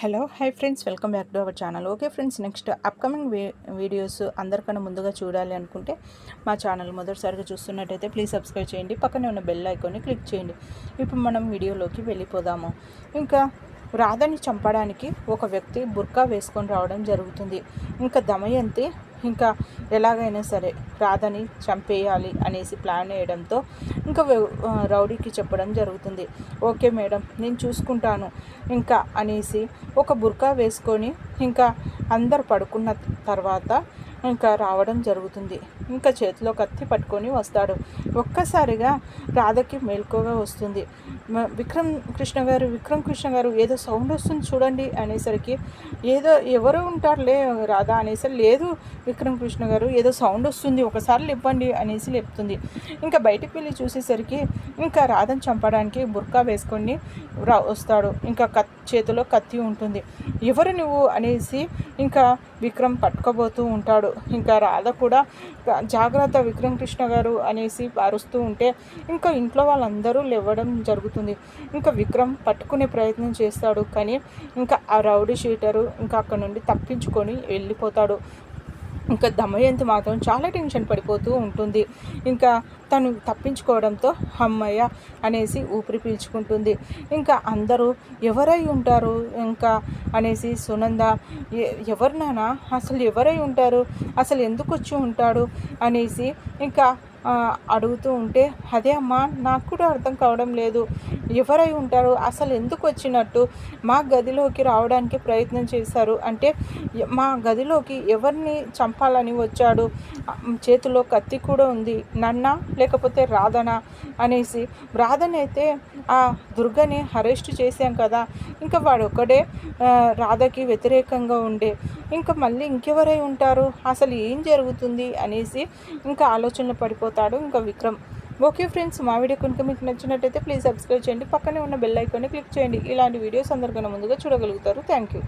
Hello hi friends, welcome back to our channel. Okay friends, next upcoming videos అందరికన్నా ముందుగా చూడాలి అనుకుంటే మా ఛానల్ మొదటిసారిగా చూస్తున్నట్టయితే ప్లీజ్ సబ్స్క్రైబ్ చేయండి. పక్కనే ఉన్న బెల్ ఐకాన్ని క్లిక్ చేయండి. ఇప్పుడు మనం వీడియోలోకి వెళ్ళిపోదాము. ఇంకా రాధని చంపడానికి ఒక వ్యక్తి బుర్కా వేసుకొని రావడం జరుగుతుంది. ఇంకా దమయంతి ఇంకా ఎలాగైనా సరే రాధని చంపేయాలి అనేసి ప్లాన్ వేయడంతో ఇంకా రౌడీకి చెప్పడం జరుగుతుంది. ఓకే మేడం, నేను చూసుకుంటాను ఇంకా అనేసి ఒక బుర్కా వేసుకొని ఇంకా అందరు పడుకున్న తర్వాత ఇంకా రావడం జరుగుతుంది. ఇంకా చేతిలో కత్తి పట్టుకొని వస్తాడు. ఒక్కసారిగా రాధకి మేల్కోగా వస్తుంది. విక్రమ్ కృష్ణ గారు ఏదో సౌండ్ వస్తుంది చూడండి అనేసరికి ఎవరు ఉంటారులే రాధ అనేసి, లేదు విక్రమ్ కృష్ణ గారు ఏదో సౌండ్ వస్తుంది ఒకసారి లేపండి అనేసి లేపుతుంది. ఇంకా బయటికి వెళ్ళి చూసేసరికి ఇంకా రాధను చంపడానికి బుర్కా వేసుకొని వస్తాడు. ఇంకా చేతిలో కత్తి ఉంటుంది. ఎవరు నువ్వు అనేసి ఇంకా విక్రమ్ పట్టుకోబోతూ ఉంటాడు. ఇంకా రాధ కూడా జాగ్రత్త విక్రమ్ కృష్ణ గారు అనేసి అరుస్తూ ఉంటే ఇంకా ఇంట్లో వాళ్ళందరూ లేవడం జరుగుతుంది. ఇంకా విక్రమ్ పట్టుకునే ప్రయత్నం చేస్తాడు, కానీ ఇంకా ఆ రౌడీ షీటరు ఇంకా అక్కడ నుండి తప్పించుకొని వెళ్ళిపోతాడు. ఇంకా దమయంతి మాత్రం చాలా టెన్షన్ పడిపోతూ ఉంటుంది. ఇంకా తను తప్పించుకోవడంతో అమ్మయ్య అనేసి ఊపిరి పీల్చుకుంటుంది. ఇంకా అందరూ ఎవరై ఉంటారు ఇంకా అనేసి సునంద, ఎవరినానా అసలు ఎవరై ఉంటారు, అసలు ఎందుకు వచ్చి ఉంటాడు అనేసి ఇంకా అడుగుతూ ఉంటే, అదే అమ్మా నాకు కూడా అర్థం కావడం లేదు, ఎవరై ఉంటారు, అసలు ఎందుకు వచ్చినట్టు, మా గదిలోకి రావడానికి ప్రయత్నం చేశారు అంటే మా గదిలోకి ఎవరిని చంపాలని వచ్చాడు, చేతిలో కత్తి కూడా ఉంది, నన్నా లేకపోతే రాధనా అనేసి. రాధని అయితే ఆ దుర్గని అరెస్ట్ చేశాం కదా, ఇంకా వాడు ఒక్కడే రాధకి వ్యతిరేకంగా ఉండే, ఇంకా మళ్ళీ ఇంకెవరై ఉంటారు, అసలు ఏం జరుగుతుంది అనేసి ఇంకా ఆలోచనలు పడిపోతాడు ఇంకా విక్రమ్. ఓకే ఫ్రెండ్స్, మా వీడియో కనుక మీకు నచ్చినట్టయితే ప్లీజ్ సబ్స్క్రైబ్ చేయండి. పక్కనే ఉన్న బెల్ ఐకాన్ని క్లిక్ చేయండి. ఇలాంటి వీడియోస్ అందరికన్నా ముందుగా చూడగలుగుతారు. Thank you.